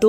2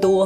2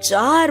4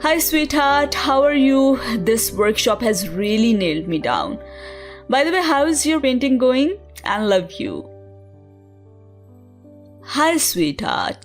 Hi sweetheart, how are you? This workshop has really nailed me down. By the way, how is your painting going? And love you. Hi sweetheart,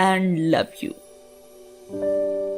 And love you.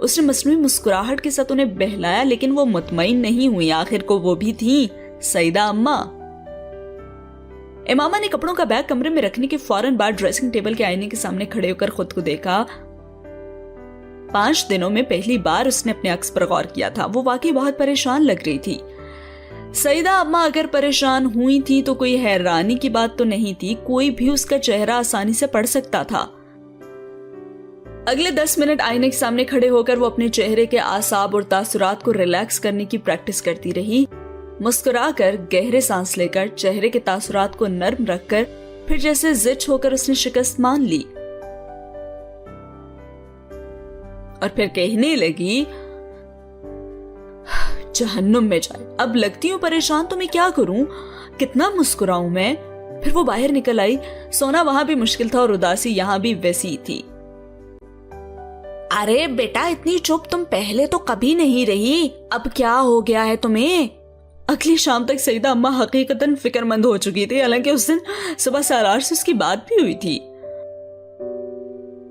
اس نے مصنوعی مسکراہٹ کے ساتھ انہیں بہلایا، لیکن وہ مطمئن نہیں ہوئی۔ آخر کو وہ بھی تھی سعیدہ اماں۔ امامہ نے کپڑوں کا بیگ کمرے میں رکھنے کے فوراً بعد ڈریسنگ ٹیبل کے آئینے کے سامنے کھڑے ہو کر خود کو دیکھا۔ 5 دنوں میں پہلی بار اس نے اپنے عکس پر غور کیا تھا۔ وہ واقعی بہت پریشان لگ رہی تھی۔ سعیدہ اماں اگر پریشان ہوئی تھی تو کوئی حیرانی کی بات تو نہیں تھی، کوئی بھی اس کا چہرہ آسانی سے پڑھ سکتا تھا۔ اگلے 10 منٹ آئینے کے سامنے کھڑے ہو کر وہ اپنے چہرے کے اعصاب اور تاثرات کو ریلیکس کرنے کی پریکٹس کرتی رہی، مسکرا کر، گہرے سانس لے کر، چہرے کے تاثرات کو نرم رکھ کر، پھر جیسے ضد ہو کر اس نے شکست مان لی اور پھر کہنے لگی، جہنم میں جائے، اب لگتی ہوں پریشان تو میں کیا کروں، کتنا مسکراؤں میں۔ پھر وہ باہر نکل آئی۔ سونا وہاں بھی مشکل تھا اور اداسی یہاں بھی ویسی تھی۔ ارے بیٹا اتنی چپ تم پہلے تو کبھی نہیں رہی، اب کیا ہو گیا ہے تمہیں؟ اگلی شام تک سعیدہ اماں حقیقتاً فکر مند ہو چکی تھی، حالانکہ اس دن صبح سالار سے اس کی بات بھی ہوئی تھی۔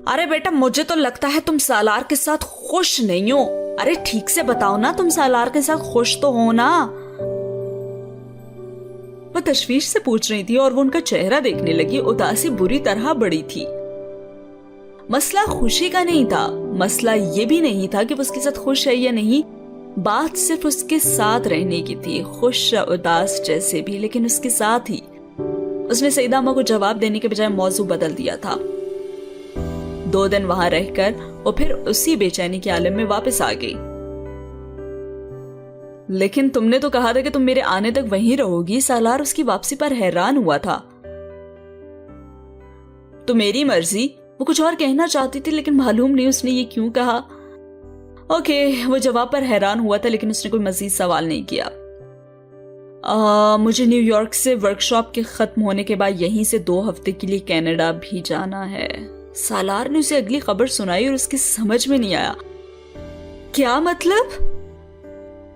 ارے بیٹا مجھے تو لگتا ہے تم سالار کے ساتھ خوش نہیں ہو۔ ارے ٹھیک سے بتاؤ نا، تم سالار کے ساتھ خوش تو ہو نا؟ وہ تشویش سے پوچھ رہی تھی اور وہ ان کا چہرہ دیکھنے لگی۔ اداسی بری طرح بڑی تھی۔ مسئلہ خوشی کا نہیں تھا، مسئلہ یہ بھی نہیں تھا کہ وہ اس کے ساتھ خوش ہے یا نہیں، بات صرف اس کے ساتھ رہنے کی تھی، خوش یا اداس جیسے بھی، لیکن اس کے ساتھ ہی۔ اس نے سعیدہ اماں کو جواب دینے کے بجائے موضوع بدل دیا تھا۔ 2 دن وہاں رہ کر وہ پھر اسی بے چینی کے عالم میں واپس آ گئی۔ لیکن تم نے تو کہا تھا کہ تم میرے آنے تک وہیں رہو گی۔ سالار اس کی واپسی پر حیران ہوا تھا۔ تو میری مرضی، وہ کچھ اور کہنا چاہتی تھی لیکن معلوم نہیں اس نے یہ کیوں کہا۔ اوکے، وہ جواب پر حیران ہوا تھا لیکن اس نے کوئی مزید سوال نہیں کیا۔ مجھے نیو یارک سے ورکشاپ کے ختم ہونے کے بعد یہیں سے 2 ہفتے کے لیے کینیڈا بھی جانا ہے۔ سالار نے اسے اگلی خبر سنائی اور اس کی سمجھ میں نہیں آیا۔ کیا مطلب؟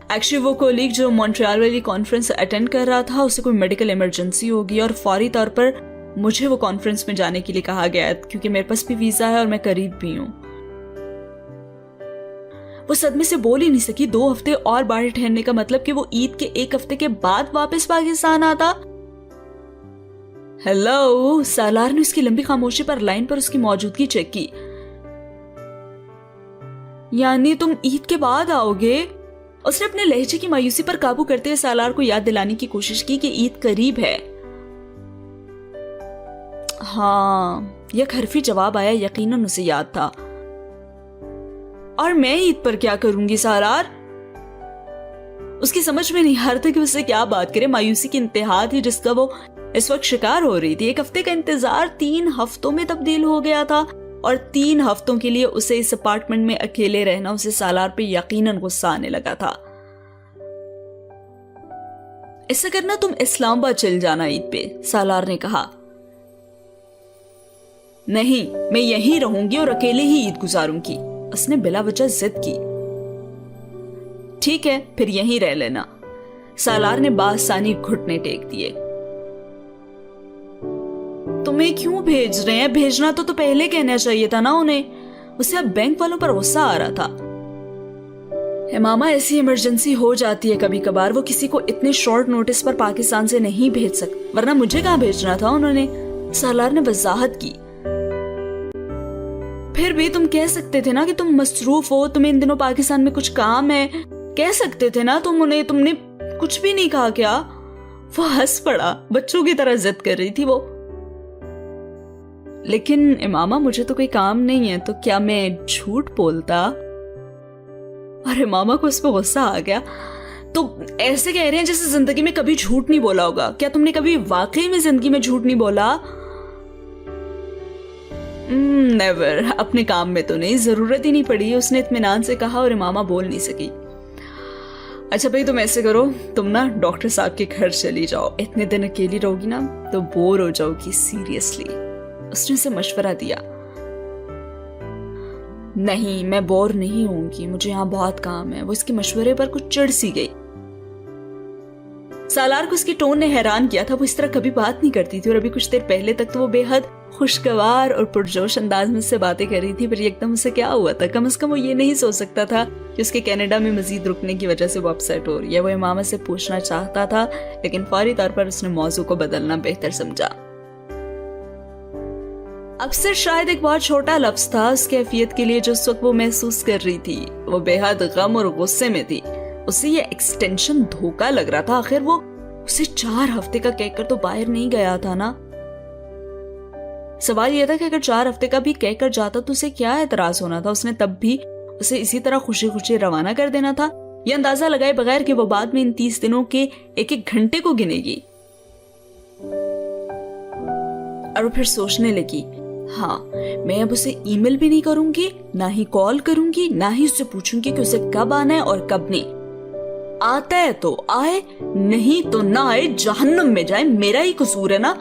ایکچولی وہ کولیگ جو مونٹریال والی کانفرنس اٹینڈ کر رہا تھا، اسے کوئی میڈیکل ایمرجنسی ہوگی اور فوری طور پر مجھے وہ کانفرنس میں جانے کے لیے کہا گیا ہے، کیونکہ میرے پاس بھی ویزا ہے اور میں قریب بھی ہوں۔ وہ صدمے سے بول ہی نہیں سکی۔ 2 ہفتے اور باہر ٹھہرنے کا مطلب کہ وہ عید کے 1 ہفتے کے بعد واپس پاکستان آتا۔ ہیلو، سالار نے اس کی لمبی خاموشی پر لائن پر اس کی موجودگی چیک کی۔ یعنی تم عید کے بعد آؤ گے؟ اس نے اپنے لہجے کی مایوسی پر قابو کرتے ہوئے سالار کو یاد دلانے کی کوشش کی کہ عید قریب ہے۔ ہاں، یک حرفی جواب آیا، یقیناً اسے یاد تھا۔ اور میں عید پر کیا کروں گی سالار؟ اس کی سمجھ میں نہیں آ رہا تھا کہ اس سے کیا بات کرے۔ مایوسی کی انتہا تھی جس کا وہ اس وقت شکار ہو رہی تھی۔ 1 ہفتے کا انتظار 3 ہفتوں میں تبدیل ہو گیا تھا، اور 3 ہفتوں کے لیے اسے اس اپارٹمنٹ میں اکیلے رہنا اسے سالار پہ یقیناً غصہ آنے لگا تھا۔ ایسا کرنا، تم اسلام آباد چل جانا عید پہ، سالار نے کہا۔ نہیں، میں یہیں رہوں گی اور اکیلے ہی عید گزاروں گی، اس نے بلا وجہ ضد کی۔ ٹھیک ہے، پھر یہیں رہ لینا، سالار نے بآسانی گھٹنے ٹیک دیے۔ تمہیں کیوں بھیج رہے ہیں؟ بھیجنا تو پہلے کہنا چاہیے تھا نا انہیں۔ اسے اب بینک والوں پر غصہ آ رہا تھا۔ امامہ، ایسی ایمرجنسی ہو جاتی ہے کبھی کبھار، وہ کسی کو اتنے شارٹ نوٹس پر پاکستان سے نہیں بھیج سکتے، ورنہ مجھے کہاں بھیجنا تھا انہوں نے، سالار نے وضاحت کی۔ پھر بھی تم کہہ سکتے تھے نا کہ تم مصروف ہو، تمہیں ان دنوں پاکستان میں کچھ کام ہے، کہہ سکتے تھے نا تم انہیں۔ تم نے کچھ بھی نہیں کہا کیا؟ وہ ہنس پڑا، بچوں کی طرح ضد کر رہی تھی وہ۔ لیکن امامہ، مجھے تو کوئی کام نہیں ہے، تو کیا میں جھوٹ بولتا؟ اور امامہ کو اس پہ غصہ آ گیا۔ تو ایسے کہہ رہے ہیں جیسے زندگی میں کبھی جھوٹ نہیں بولا ہوگا۔ کیا تم نے کبھی واقعی میں زندگی میں جھوٹ نہیں بولا؟ نیور، اپنے کام میں تو نہیں، ضرورت ہی نہیں پڑی، اس نے اطمینان سے کہا، اور امامہ بول نہیں سکی۔ اچھا بھائی، تم ایسے کرو، تم نا ڈاکٹر صاحب کے گھر چلی جاؤ، اتنے دن اکیلی رہو گی نا تو بور ہو جاؤ گی، سیریسلی، اس نے اسے مشورہ دیا۔ نہیں، میں بور نہیں ہوں گی، مجھے یہاں بہت کام ہے۔ وہ اس کے مشورے پر کچھ چڑ سی گئی۔ سالار کو اس کی ٹون نے حیران کیا تھا. وہ اس طرح کبھی بات نہیں کرتی تھی اور ابھی کچھ دیر پہلے تک تو وہ بے حد خوشگوار اور پرجوش انداز میں اس سے باتیں کر رہی تھی. پھر ایک دم اسے کیا ہوا تھا؟ کم از کم وہ یہ نہیں سوچ سکتا تھا کہ اس کے کینیڈا میں مزید رکنے کی وجہ سے وہ اپسیٹ ہو رہی ہے. وہ امامہ سے پوچھنا چاہتا تھا لیکن فوری طور پر اس نے موضوع کو بدلنا بہتر سمجھا. اکثر شاید ایک بہت چھوٹا لفظ تھا اس کیفیت کے لیے جو اس وقت وہ محسوس کر رہی تھی. وہ بے حد غم اور غصے میں تھی. اسے یہ ایکسٹینشن دھوکا لگ رہا تھا. آخر وہ اسے 4 ہفتے کا کہہ کر تو باہر نہیں گیا تھا نا. سوال یہ تھا کہ اگر 4 ہفتے کا بھی کہہ کر جاتا تو اسے کیا اعتراض ہونا تھا؟ اس نے تب بھی اسے اسی طرح خوشی خوشی روانہ کر دینا تھا یا اندازہ لگائے بغیر کہ وہ بعد میں ان 30 دنوں کے ایک ایک گھنٹے کو گنے گی. اور وہ پھر سوچنے لگی, ہاں میں اب اسے ای میل بھی نہیں کروں گی, نہ ہی کال کروں گی, نہ ہی اس سے پوچھوں گی کہ اسے کب آنا ہے اور کب نہیں. آتا ہے تو آئے, نہیں تو نہ آئے, جہنم میں جائے, میرا ہی قصور ہے نا.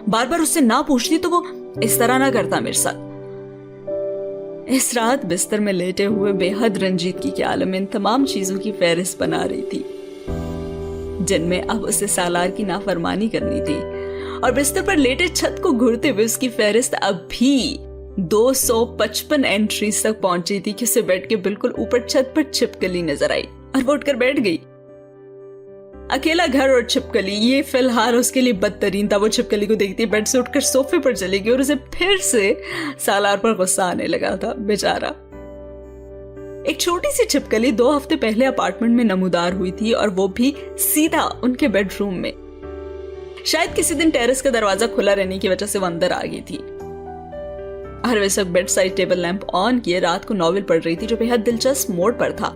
بار بار اس سے نہ پوچھتی تو وہ اس طرح نہ کرتا میرے ساتھ. اس رات بستر میں لیٹے ہوئے بے حد رنجیدگی کے عالم میں ان تمام چیزوں کی فہرست بنا رہی تھی جن میں اب اسے سالار کی نافرمانی کرنی تھی, اور بستر پر لیٹے چھت کو گھورتے ہوئے اس کی فہرست اب بھی 255 انٹریز تک پہنچی تھی کہ اسے بیٹھ کے بالکل اوپر چھت پر چھپکلی نظر آئی اور وہ اٹھ کر بیٹھ گئی. اکیلا گھر اور چھپکلی, یہ فی الحال اس کے لیے بدترین تھا. وہ چھپکلی کو دیکھتی بیڈ سے اٹھ کر صوفے پر چلی گئی اور اسے پھر سے سالار پر غصہ آنے لگا تھا. بیچارہ, ایک چھوٹی سی چھپکلی 2 ہفتے پہلے اپارٹمنٹ میں نمودار ہوئی تھی اور وہ بھی سیدھا ان کے بیڈ روم میں. شاید کسی دن ٹیرس کا دروازہ کھلا رہنے کی وجہ سے وہ اندر آ گئی تھی اور وہ سب بیڈ سائڈ ٹیبل لیمپ آن کیے رات کو ناول پڑھ رہی تھی جو بے حد دلچسپ موڈ پر تھا.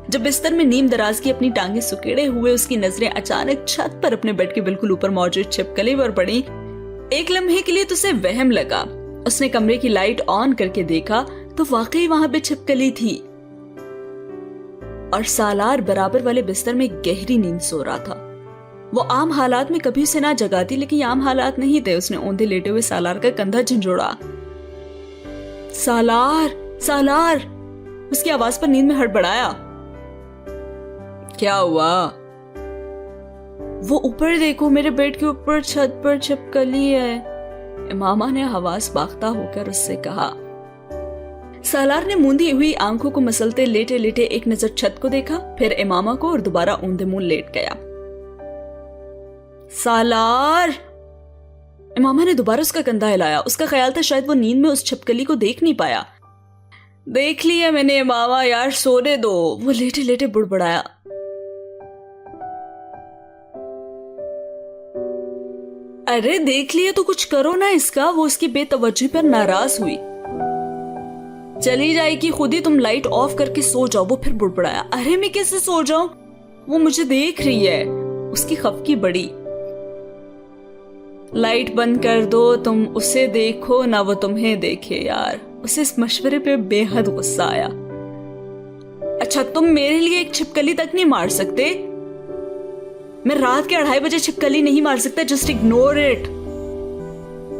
جب بستر میں نیم دراز کی اپنی ٹانگیں سکیڑے ہوئے اس کی نظریں اچانک چھت پر اپنے بیڈ کے بالکل اوپر موجود چھپکلی پر پڑی. ایک لمحے کے لیے تو اسے وہم لگا. اس نے کمرے کی لائٹ آن کر کے دیکھا تو واقعی وہاں پہ چھپکلی تھی اور سالار برابر والے بستر میں گہری نیند سو رہا تھا. وہ عام حالات میں کبھی اسے نہ جگاتی, لیکن یہ عام حالات نہیں تھے. اس نے اوندے لیٹے ہوئے سالار کا کندھا جھنجھوڑا. سالار, سالار, اس کی آواز پر نیند میں ہڑبڑایا. کیا ہوا؟ وہ اوپر دیکھو, میرے بیڈ کے اوپر چھت پر چھپکلی ہے, امامہ نے حواس باختہ ہو کر اس سے کہا. سالار نے موندی ہوئی آنکھوں کو مسلتے لیٹے لیٹے ایک نظر چھت کو دیکھا, پھر امامہ کو, اور دوبارہ اوندے منہ لیٹ گیا. سالار, امامہ نے دوبارہ اس کا کندھا ہلایا. اس کا خیال تھا شاید وہ نیند میں اس چھپکلی کو دیکھ نہیں پایا. دیکھ لیا میں نے امامہ, یار سونے دو, وہ لیٹے لیٹے بڑبڑایا. ارے دیکھ لیا تو کچھ کرو نا اس کا. وہ اس کی بے توجہی پر ناراض ہوئی. چلی جائے گی خود ہی, تم لائٹ آف کر کے سو جاؤ. وہ پھر بڑبڑایا. ارے میں کیسے سو جاؤں, وہ مجھے دیکھ رہی ہے. اس کی خفگی بڑی. لائٹ بند کر دو, تم اسے دیکھو نہ وہ تمہیں دیکھے. یار, اسے اس مشورے پہ بے حد غصہ آیا. اچھا تم میرے لیے ایک چھپکلی تک نہیں مار سکتے؟ میں رات کے 2:30 بجے چھپکلی نہیں مار سکتا. Just ignore it.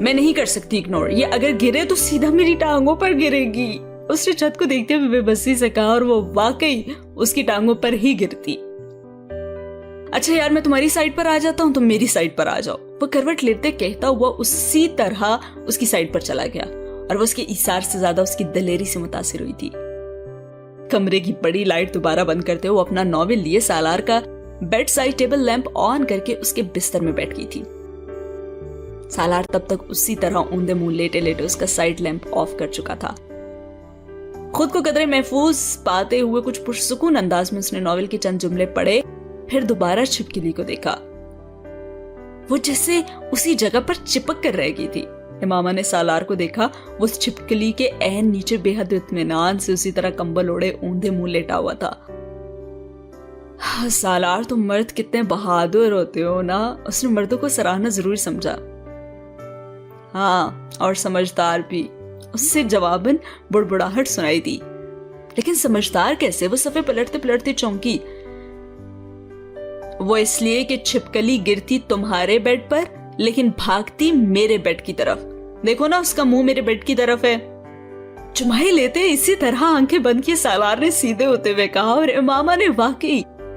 میں نہیں کر سکتی اگنور. یہ اگر گرے تو سیدھا میری ٹانگوں پر گرے گی. اس نے چھت کو دیکھتے ہوئے بے بسی سے کہا, اور وہ واقعی اس کی ٹانگوں پر ہی گرتی. اچھا یار, میں تمہاری سائڈ پر آ جاتا ہوں, تم میری سائڈ پر آ جاؤ. وہ کروٹ لیتے کہتا ہوا اسی طرح اس کی سائڈ پر چلا گیا, اور وہ اس کے ایثار سے زیادہ اس کی دلیری سے متاثر ہوئی تھی. کمرے کی بڑی لائٹ دوبارہ بند کرتے ہوئے اپنا ناول لیے سالار کا بیڈ سائڈ ٹیبل لیمپ آن کر کے اس کے بستر میں بیٹھ گئی تھی. سالار تب تک اسی طرح اوندے منہ لیٹے لیٹے اس کا سائڈ لیمپ آف کر چکا تھا. خود کو قدرے محفوظ پاتے ہوئے کچھ پرسکون انداز میں اس نے ناول کے چند جملے پڑھے, پھر دوبارہ چھپکلی کو دیکھا. وہ جیسے اسی جگہ پر چپک کر رہ گئی تھی. امامہ نے سالار کو دیکھا. وہ اس چھپکلی کے عین نیچے بے حد اطمینان سے اسی طرح کمبل اوڑے اوندے منہ لیٹا ہوا تھا. سالار, تم مرد کتنے بہادر ہوتے ہو نا. اس نے مردوں کو سراہنا ضرور سمجھا. ہاں, اور سمجھدار بھی. اس سے جواباً بڑبڑاہٹ سنائی دی. لیکن سمجھدار کیسے؟ وہ صفحے پلٹتے پلٹتے چونکی. وہ اس لیے کہ چھپکلی گرتی تمہارے بیڈ پر لیکن بھاگتی میرے بیڈ کی طرف. دیکھو نا, اس کا منہ میرے بیڈ کی طرف ہے. چمائی لیتے اسی طرح آنکھیں بند کی سالار نے سیدھے ہوتے ہوئے کہا, اور امامہ نے واقعی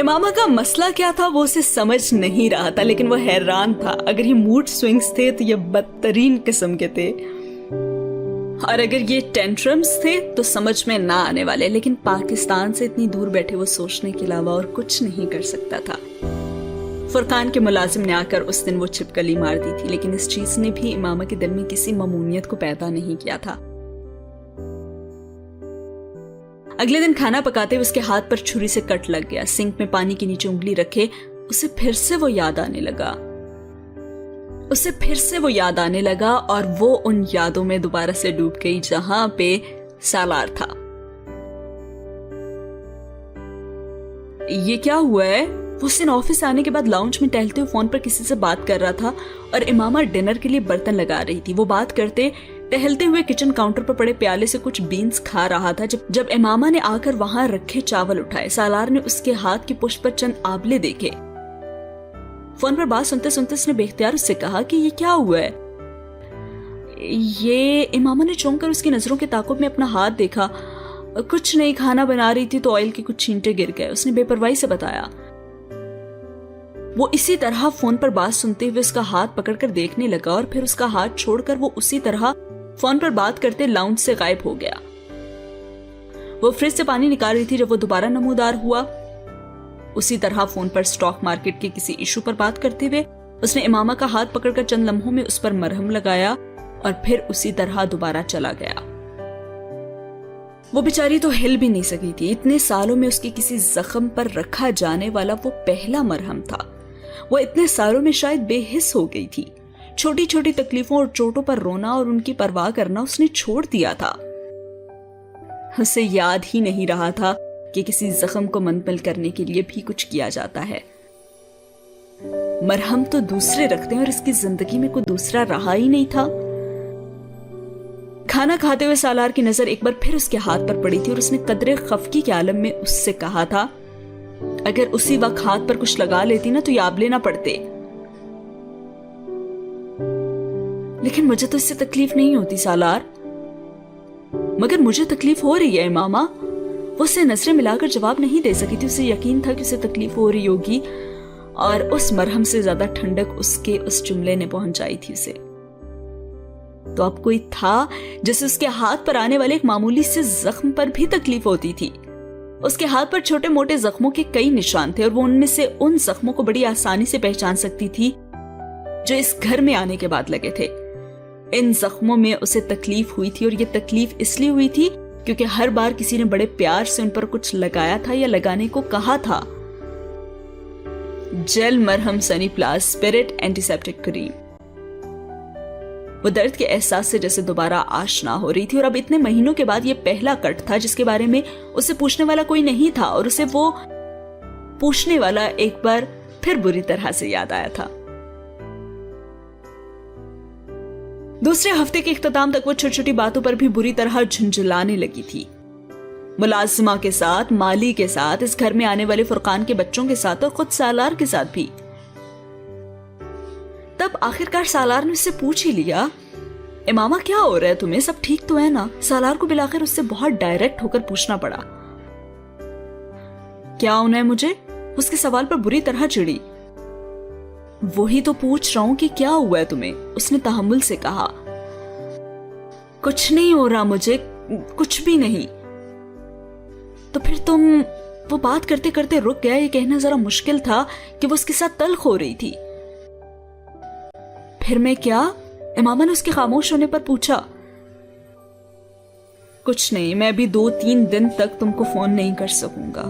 امامہ کا مسئلہ کیا تھا وہ اسے سمجھ نہیں رہا تھا، لیکن وہ حیران تھا۔ اگر یہ موڈ سوئنگز تھے تو یہ بدترین قسم کے تھے، اور اگر یہ ٹینٹرمز تھے تو سمجھ میں نہ آنے والے۔ لیکن پاکستان سے اتنی دور بیٹھے وہ سوچنے کے علاوہ اور کچھ نہیں کر سکتا تھا۔ فرقان کے ملازم نے آ کر اس دن وہ چھپکلی مار دی تھی، لیکن اس چیز نے بھی امامہ کے دل میں کسی ممنونیت کو پیدا نہیں کیا تھا۔ اگلے دن کھانا پکاتے ہوئے اس کے ہاتھ پر چھری سے کٹ لگ گیا۔ سنک میں پانی کے نیچے انگلی رکھے اسے پھر سے وہ یاد آنے لگا اور وہ ان یادوں میں دوبارہ سے ڈوب گئی جہاں پہ سالار تھا۔ یہ کیا ہوا ہے؟ وہ اس دن آفس آنے کے بعد لاؤنج میں ٹہلتے ہوئے فون پر کسی سے بات کر رہا تھا اور امامہ ڈنر کے لیے برتن لگا رہی تھی۔ وہ بات کرتے ٹہلتے ہوئے کچن کاؤنٹر پر پڑے پیالے سے کچھ بینز کھا رہا تھا جب امامہ نے آ کر وہاں رکھے چاول اٹھائے۔ سالار نے اس کے ہاتھ کی پشت پر چند آبلے دیکھے۔ فون پر بات سنتے سنتے اس نے بے اختیار اس سے کہا کہ یہ کیا ہوا ہے؟ یہ امامہ نے چونک کر اس کی نظروں کے تعاقب میں اپنا ہاتھ دیکھا۔ کچھ نہیں، کھانا بنا رہی تھی تو آئل کے کچھ چھینٹے گر گئے، اس نے بے پرواہی سے بتایا۔ وہ اسی طرح فون پر بات سنتے ہوئے اس کا ہاتھ پکڑ کر دیکھنے لگا اور پھر اس کا ہاتھ چھوڑ کر وہ اسی طرح فون پر بات کرتے لاؤنج سے غائب ہو گیا۔ وہ فریج سے پانی نکال رہی تھی جب وہ دوبارہ نمودار ہوا۔ اسی طرح فون پر سٹاک مارکیٹ کے کسی ایشو پر بات کرتے ہوئے اس نے امامہ کا ہاتھ پکڑ کر چند لمحوں میں اس پر مرہم لگایا اور پھر اسی طرح دوبارہ چلا گیا۔ وہ بیچاری تو ہل بھی نہیں سکی تھی۔ اتنے سالوں میں اس کے کسی زخم پر رکھا جانے والا وہ پہلا مرہم تھا۔ وہ اتنے سالوں میں شاید بے حس ہو گئی تھی۔ چھوٹی چھوٹی تکلیفوں اور چوٹوں پر رونا اور ان کی پرواہ کرنا اس نے چھوڑ دیا تھا۔ اسے یاد ہی نہیں رہا تھا کہ کسی زخم کو منمل کرنے کے لیے بھی کچھ کیا جاتا ہے۔ مرہم تو دوسرے رکھتے ہیں اور اس کی زندگی میں کوئی دوسرا رہا ہی نہیں تھا۔ کھانا کھاتے ہوئے سالار کی نظر ایک بار پھر اس کے ہاتھ پر پڑی تھی اور اس نے قدرے خفگی کے عالم میں اس سے کہا تھا، اگر اسی وقت ہاتھ پر کچھ لگا لیتی نا تو یہ آبلے نہ پڑتے۔ لیکن مجھے تو اس سے تکلیف نہیں ہوتی سالار۔ مگر مجھے تکلیف ہو رہی ہے امامہ۔ وہ اسے نظریں ملا کر جواب نہیں دے سکی تھی۔ اسے یقین تھا کہ اسے تکلیف ہو رہی ہوگی اور اس مرہم سے زیادہ ٹھنڈک اس کے اس جملے نے پہنچائی تھی اسے۔ تو اب کوئی تھا جسے اس کے ہاتھ پر آنے والے ایک معمولی سے زخم پر بھی تکلیف ہوتی تھی۔ اس کے ہاتھ پر چھوٹے موٹے زخموں کے کئی نشان تھے اور وہ ان میں سے ان زخموں کو بڑی آسانی سے پہچان سکتی تھی جو اس گھر میں آنے کے بعد لگے تھے۔ ان زخموں میں اسے تکلیف ہوئی تھی اور یہ تکلیف اس لیے ہوئی تھی کیونکہ ہر بار کسی نے بڑے پیار سے ان پر کچھ لگایا تھا یا لگانے کو کہا تھا۔ جیل مرہم سنی پلاس اسپرٹ اینٹی سیپٹک کریم۔ وہ درد کے احساس سے جیسے دوبارہ آشنا ہو رہی تھی اور اب اتنے مہینوں کے بعد یہ پہلا کٹ تھا جس کے بارے میں اسے پوچھنے والا کوئی نہیں تھا اور اسے وہ پوچھنے والا ایک بار پھر بری طرح سے یاد آیا تھا۔ دوسرے ہفتے کے اختتام تک وہ چھوٹی چھوٹی باتوں پر بھی بری طرح جھنجھلانے لگی تھی۔ ملازمہ کے ساتھ، مالی کے ساتھ، اس گھر میں آنے والے فرقان کے بچوں کے ساتھ اور خود سالار کے ساتھ بھی۔ تب آخرکار سالار نے اس سے پوچھ ہی لیا، امامہ کیا ہو رہا ہے تمہیں؟ سب ٹھیک تو ہے نا؟ سالار کو بالآخر اس سے بہت ڈائریکٹ ہو کر پوچھنا پڑا۔ کیا ہونا ہے مجھے؟ اس کے سوال پر بری طرح چڑی۔ وہی تو پوچھ رہا ہوں کہ کیا ہوا ہے تمہیں؟ اس نے تحمل سے کہا۔ کچھ نہیں ہو رہا مجھے، کچھ بھی نہیں۔ تو پھر تم؟ وہ بات کرتے کرتے رک گیا۔ یہ کہنا ذرا مشکل تھا کہ وہ اس کے ساتھ تلخ ہو رہی تھی۔ پھر میں کیا؟ امامہ نے اس کے خاموش ہونے پر پوچھا۔ کچھ نہیں، میں بھی 2-3 دن تک تم کو فون نہیں کر سکوں گا۔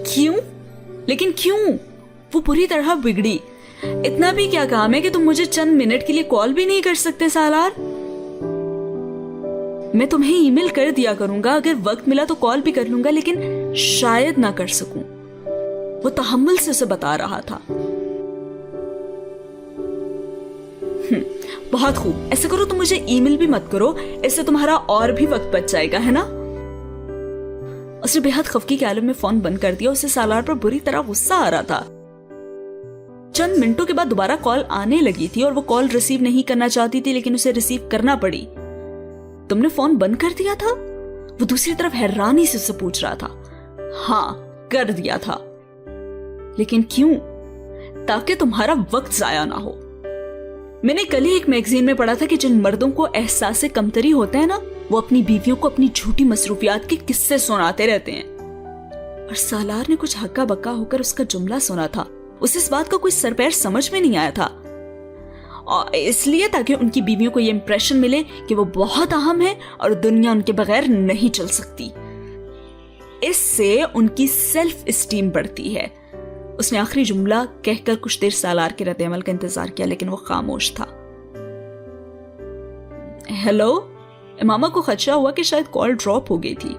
کیوں؟ لیکن کیوں؟ وہ پوری طرح بگڑی۔ اتنا بھی کیا کام ہے کہ تم مجھے چند منٹ کے لیے کال بھی نہیں کر سکتے سالار؟ میں تمہیں ای میل کر دیا کروں گا، اگر وقت ملا تو کال بھی کر لوں گا، لیکن شاید نہ کر سکوں۔ وہ تحمل سے اسے بتا رہا تھا۔ بہت خوب، ایسے کرو تم مجھے ای میل بھی مت کرو، اس سے تمہارا اور بھی وقت بچ جائے گا، ہے نا؟ اس نے بے حد خفگی کے عالم میں فون بند کر دیا۔ اسے سالار پر بری طرح غصہ آ رہا تھا۔ چند منٹوں کے بعد دوبارہ کال آنے لگی تھی اور وہ کال ریسیو نہیں کرنا چاہتی تھی لیکن اسے ریسیو کرنا پڑی۔ تم نے فون بند کر دیا تھا؟ وہ دوسری طرف حیرانی سے اسے پوچھ رہا تھا۔ ہاں، کر دیا تھا. لیکن کیوں؟ تاکہ تمہارا وقت ضائع نہ ہو. میں نے کل ہی ایک میگزین میں پڑھا تھا کہ جن مردوں کو احساس کمتری ہوتا ہے نا، وہ اپنی بیویوں کو اپنی جھوٹی مصروفیات کے قصے سناتے رہتے ہیں. اور سالار نے کچھ ہکا بکا ہو کر اس کا جملہ سنا تھا. اسے اس بات کا کوئی سر پیر سمجھ میں نہیں آیا تھا، اور اس لیے تاکہ ان کی بیویوں کو یہ امپریشن ملے کہ وہ بہت اہم ہے اور دنیا ان کے بغیر نہیں چل سکتی. اس سے ان کی سیلف اسٹیم بڑھتی ہے. اس نے آخری جملہ کہہ کر کچھ دیر سالار کے رد عمل کا انتظار کیا، لیکن وہ خاموش تھا. ہیلو. امامہ کو خدشہ ہوا کہ شاید کال ڈراپ ہو گئی تھی.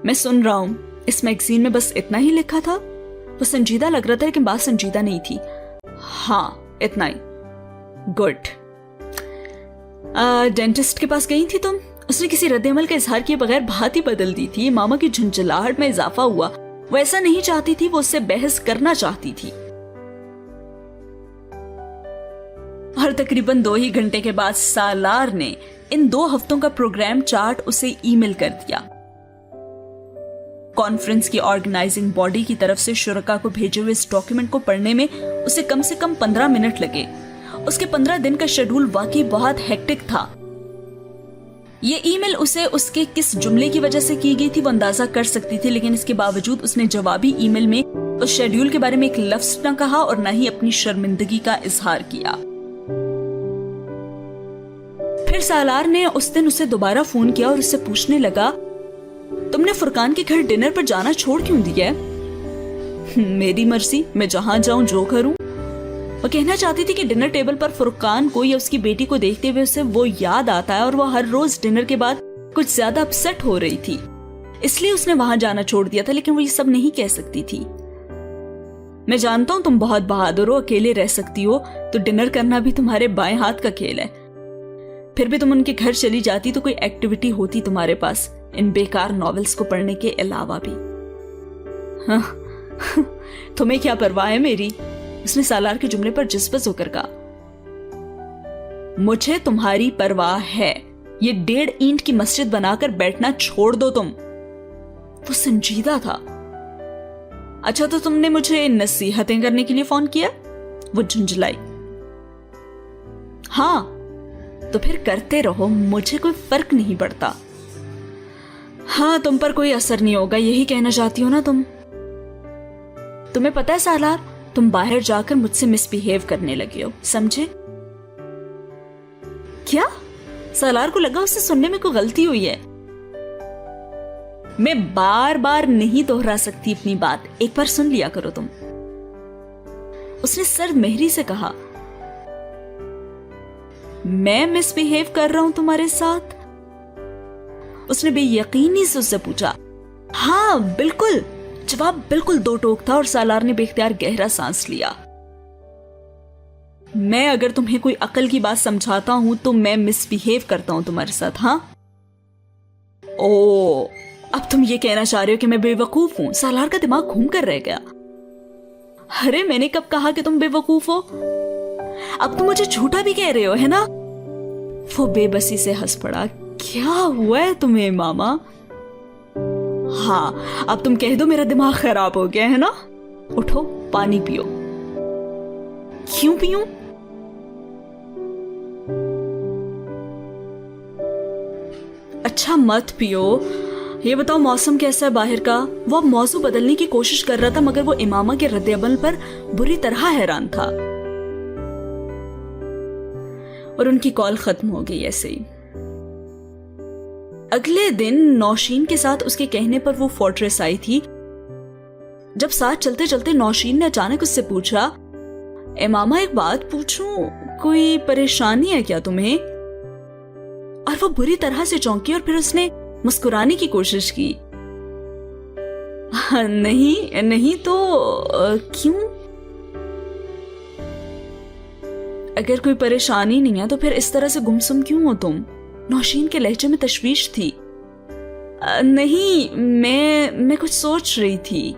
میں سن رہا ہوں. اس میگزین میں بس اتنا ہی لکھا تھا؟ وہ سنجیدہ لگ رہا تھا لیکن بات سنجیدہ نہیں تھی. ہاں اتنا ہی. گڈ. ڈینٹسٹ کے پاس گئی تھی تم؟ اس نے کسی رد عمل کا اظہار کیے بغیر بات ہی بدل دی تھی. ماما کی جھنجھلاہٹ میں اضافہ ہوا. وہ ایسا نہیں چاہتی تھی، وہ اس سے بحث کرنا چاہتی تھی. اور تقریباً 2 ہی گھنٹے کے بعد سالار نے ان 2 ہفتوں کا پروگرام چارٹ اسے ای میل کر دیا. کانفرنس کی آرگنائزنگ باڈی کی طرف سے شرکا کو بھیجے ہوئے اس ڈاکیومنٹ کو پڑھنے میں اسے کم سے کم 15 منٹ لگے. اس کے 15 دن کا شیڈول واقعی بہت ہیکٹک تھا. یہ ای میل اسے اس کے کس جملے کی وجہ سے کی گئی تھی وہ اندازہ کر سکتی تھی، لیکن اس کے باوجود اس نے جوابی ای میل میں اس شیڈول کے بارے میں ایک لفظ نہ کہا اور نہ ہی اپنی شرمندگی کا اظہار کیا. پھر سالار نے اس دن اسے دوبارہ فون کیا اور اس سے پوچھنے لگا، تم نے فرقان کے گھر ڈنر پر جانا چھوڑ کیوں دیا ہے؟ میری مرضی، میں جہاں جاؤں جو کروں. وہ کہنا چاہتی تھی کہ ڈنر ٹیبل پر فرقان کو یا اس کی بیٹی کو دیکھتے ہوئے اسے وہ یاد آتا ہے اور وہ ہر روز ڈنر کے بعد کچھ زیادہ اپسیٹ ہو رہی تھی، اس لیے اس نے وہاں جانا چھوڑ دیا تھا. لیکن وہ یہ سب نہیں کہہ سکتی تھی. میں جانتا ہوں تم بہت بہادر ہو، اکیلے رہ سکتی ہو، تو ڈنر کرنا بھی تمہارے بائیں ہاتھ کا کھیل ہے. پھر بھی تم ان کے گھر چلی جاتی تو کوئی ایکٹیویٹی ہوتی تمہارے پاس ان بیکار ناولز کو پڑھنے کے علاوہ بھی. تمہیں کیا پرواہ ہے میری؟ اس نے سالار کے جملے پر جذبت ہو کر کہا. مجھے تمہاری پرواہ ہے. یہ 1.5 اینٹ کی مسجد بنا کر بیٹھنا چھوڑ دو تم. وہ سنجیدہ تھا. اچھا تو تم نے مجھے نصیحتیں کرنے کے لیے فون کیا؟ وہ جھنجھلائی. ہاں تو پھر کرتے رہو، مجھے کوئی فرق نہیں پڑتا. ہاں تم پر کوئی اثر نہیں ہوگا، یہی کہنا چاہتی ہو نا تم؟ تمہیں پتا ہے سالار، تم باہر جا کر مجھ سے مس بیہیو کرنے لگے ہو، سمجھے؟ کیا؟ سالار کو لگا اسے سننے میں کوئی غلطی ہوئی ہے. میں بار بار نہیں دہرا سکتی اپنی بات، ایک بار سن لیا کرو تم. اس نے سرد مہری سے کہا. میں مس بیہیو کر رہا ہوں تمہارے ساتھ؟ اس نے بے یقینی سے اس سے پوچھا. ہاں بالکل. جواب بالکل 2 ٹوک تھا اور سالار نے بے اختیار گہرا سانس لیا. میں اگر تمہیں کوئی عقل کی بات سمجھاتا ہوں تو میں مس بیہیو کرتا ہوں تمہارے ساتھ؟ ہاں. او اب تم یہ کہنا چاہ رہے ہو کہ میں بے وقوف ہوں؟ سالار کا دماغ گھوم کر رہ گیا. ارے میں نے کب کہا کہ تم بے وقوف ہو؟ اب تم مجھے جھوٹا بھی کہہ رہے ہو ہے نا؟ وہ بے بسی سے ہنس پڑا. کیا ہوا ہے تمہیں ماما؟ ہاں اب تم کہہ دو میرا دماغ خراب ہو گیا ہے نا. اٹھو پانی پیو. کیوں پیوں؟ اچھا مت پیو. یہ بتاؤ موسم کیسا ہے باہر کا؟ وہ اب موضوع بدلنے کی کوشش کر رہا تھا مگر وہ امامہ کے رد عمل پر بری طرح حیران تھا. اور ان کی کال ختم ہو گئی ایسے ہی. اگلے دن نوشین کے ساتھ اس کے کہنے پر وہ فورٹریس آئی تھی. جب ساتھ چلتے چلتے نوشین نے اچانک اس سے پوچھا، امامہ ایک بات پوچھوں، کوئی پریشانی ہے کیا تمہیں؟ اور وہ بری طرح سے چونکی اور پھر اس نے مسکرانے کی کوشش کی. نہیں تو کیوں؟ اگر کوئی پریشانی نہیں ہے تو پھر اس طرح سے گمسم کیوں ہو تم؟ نوشین کے لہجے میں تشویش تھی. نہیں میں کچھ سوچ رہی تھی.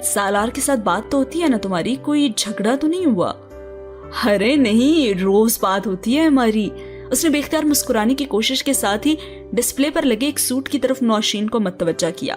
سالار کے ساتھ بات تو ہوتی ہے نا تمہاری؟ کوئی جھگڑا تو نہیں ہوا؟ ارے نہیں، روز بات ہوتی ہے ہماری. اس نے بے اختیار مسکرانے کی کوشش کے ساتھ ہی ڈسپلے پر لگے ایک سوٹ کی طرف نوشین کو متوجہ کیا.